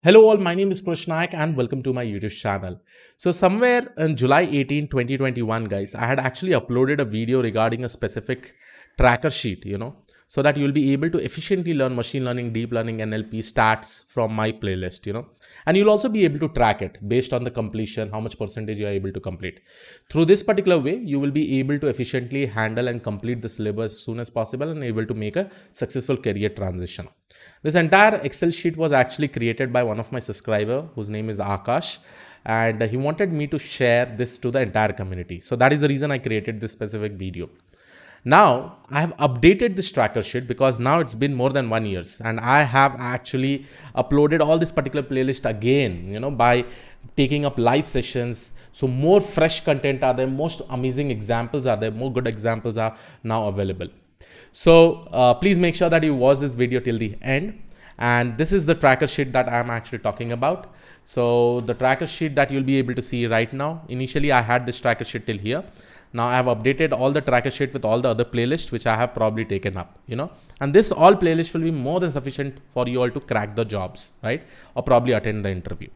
Hello all, my name is Krish Naik and welcome to my YouTube channel. So somewhere in July 18, 2021, guys, I had actually uploaded a video regarding a specific tracker sheet, so that you'll be able to efficiently learn machine learning, deep learning, NLP stats from my playlist. And you'll also be able to track it based on the completion, how much percentage you are able to complete. Through this particular way, you will be able to efficiently handle and complete the syllabus as soon as possible and able to make a successful career transition. This entire Excel sheet was actually created by one of my subscriber whose name is Akash, and he wanted me to share this to the entire community. So that is the reason I created this specific video. Now I have updated this tracker sheet because now it's been more than 1 year and I have actually uploaded all this particular playlist again, by taking up live sessions. So more fresh content are there, most amazing examples are there, more good examples are now available. So please make sure that you watch this video till the end. And this is the tracker sheet that I'm actually talking about. So the tracker sheet that you'll be able to see right now, initially I had this tracker sheet till here. Now I have updated all the tracker sheet with all the other playlists which I have probably taken up, and this all playlist will be more than sufficient for you all to crack the jobs, right? Or probably attend the interview.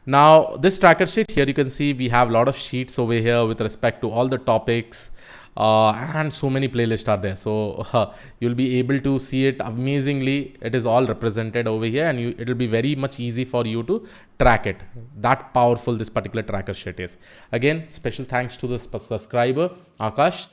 Now this tracker sheet here, you can see we have a lot of sheets over here with respect to all the topics, and so many playlists are there. So you'll be able to see it amazingly. It is all represented over here and it will be very much easy for you to track it. That powerful this particular tracker sheet is. Again, special thanks to the subscriber Akash,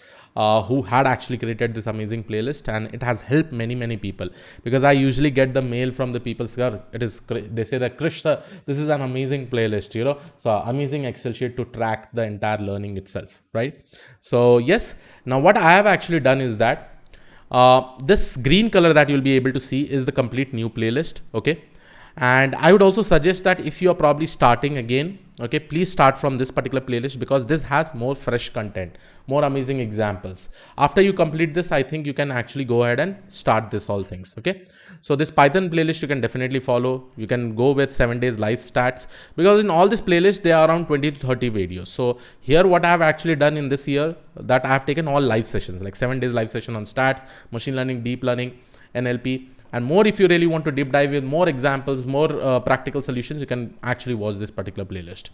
who had actually created this amazing playlist, and it has helped many people, because I usually get the mail from the people, sir, they say that, Krish sir, this is an amazing playlist, so amazing Excel sheet to track the entire learning itself, right? So yes, now what I have actually done is that this green color that you'll be able to see is the complete new playlist. Okay, and I would also suggest that if you are probably starting again, okay, please start from this particular playlist because this has more fresh content, more amazing examples. After you complete this, I think you can actually go ahead and start this all things. Okay, so this Python playlist you can definitely follow. You can go with 7 days live stats, because in all this playlist there are around 20 to 30 videos. So here what I have actually done in this year, that I have taken all live sessions, like 7 days live session on stats, machine learning, deep learning, NLP. And more, if you really want to deep dive with more examples, more practical solutions, you can actually watch this particular playlist.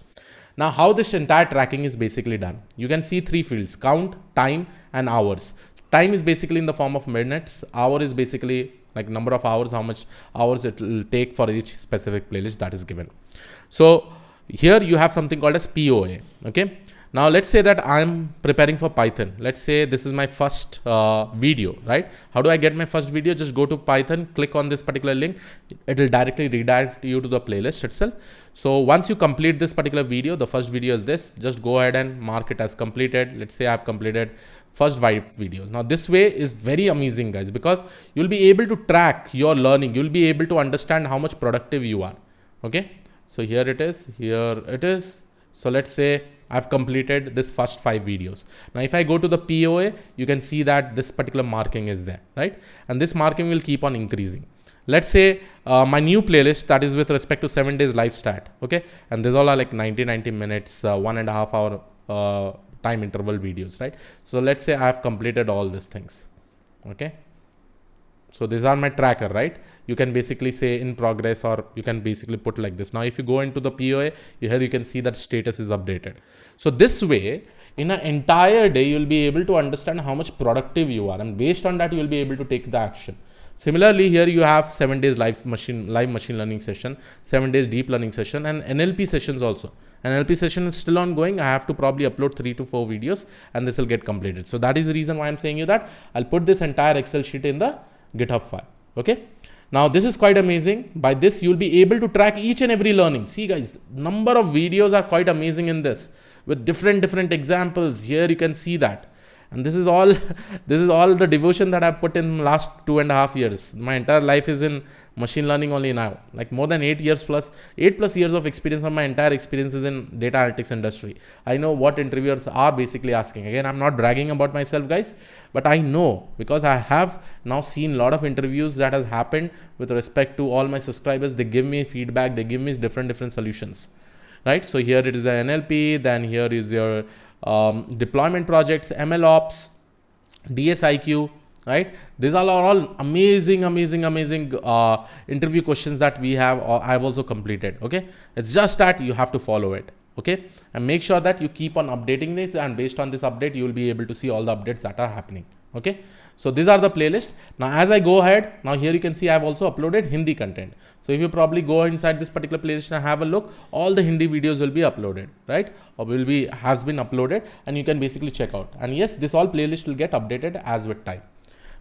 Now, how this entire tracking is basically done, you can see 3 fields: count, time, and hours. Time is basically in the form of minutes. Hour is basically like number of hours, how much hours it will take for each specific playlist that is given. So here you have something called as POA. Okay. Now let's say that I'm preparing for Python. Let's say this is my first video, right? How do I get my first video? Just go to Python, click on this particular link. It will directly redirect you to the playlist itself. So once you complete this particular video, the first video is this, just go ahead and mark it as completed. Let's say I've completed first 5 videos. Now this way is very amazing, guys, because you'll be able to track your learning. You'll be able to understand how much productive you are. Okay. So here it is, here it is. So let's say I've completed this first 5 videos. Now, if I go to the POA, you can see that this particular marking is there, right? And this marking will keep on increasing. Let's say my new playlist that is with respect to 7 days live stat. Okay. And these all are like 90 minutes, 1.5 hour time interval videos, right? So let's say I've completed all these things. Okay. So these are my tracker, right? You can basically say in progress, or you can basically put like this. Now, if you go into the POA, here you can see that status is updated. So this way, in an entire day, you'll be able to understand how much productive you are. And based on that, you'll be able to take the action. Similarly, here you have 7 days live machine learning session, 7 days deep learning session, and NLP sessions also. NLP session is still ongoing. I have to probably upload 3 to 4 videos and this will get completed. So that is the reason why I'm saying you that I'll put this entire Excel sheet in the GitHub file. Okay. Now this is quite amazing. By this, you'll be able to track each and every learning. See guys, number of videos are quite amazing in this with different examples. Here you can see that. And this is all the devotion that I've put in last 2.5 years. My entire life is in machine learning only now, like more than 8 plus years of experience. On my entire experience is in data analytics industry. I know what interviewers are basically asking. Again, I'm not bragging about myself, guys, but I know because I have now seen a lot of interviews that has happened with respect to all my subscribers. They give me feedback. They give me different solutions, right? So here it is a NLP. Then here is your deployment projects, ML ops, DSIQ, right? These are all amazing interview questions that we have, or I've also completed. Okay, it's just that you have to follow it. Okay, and make sure that you keep on updating this, and based on this update you will be able to see all the updates that are happening. Okay, so these are the playlist. Now as I go ahead, now here you can see I've also uploaded Hindi content. So if you probably go inside this particular playlist and have a look, all the Hindi videos will be uploaded, right? Or has been uploaded, and you can basically check out. And yes, this all playlist will get updated as with time.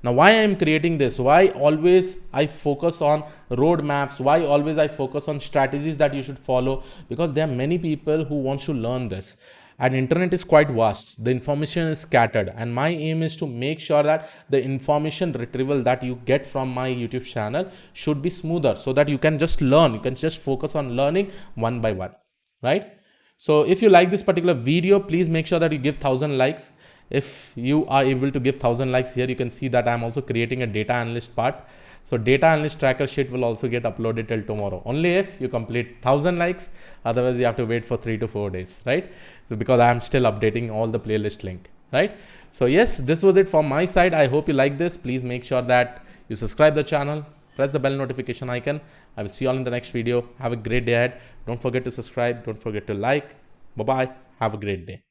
Now, why I am creating this? Why always I focus on roadmaps? Why always I focus on strategies that you should follow? Because there are many people who want to learn this. And internet is quite vast. The information is scattered. And my aim is to make sure that the information retrieval that you get from my YouTube channel should be smoother, so that you can just learn. You can just focus on learning one by one, right? So if you like this particular video, please make sure that you give 1,000 likes. If you are able to give 1,000 likes, here you can see that I'm also creating a data analyst part. So data analyst tracker sheet will also get uploaded till tomorrow, only if you complete 1,000 likes. Otherwise you have to wait for 3 to 4 days, right? So because I'm still updating all the playlist link, right? So yes, this was it from my side. I hope you like this. Please make sure that you subscribe the channel, press the bell notification icon. I will see you all in the next video. Have a great day ahead. Don't forget to subscribe. Don't forget to like. Bye bye. Have a great day.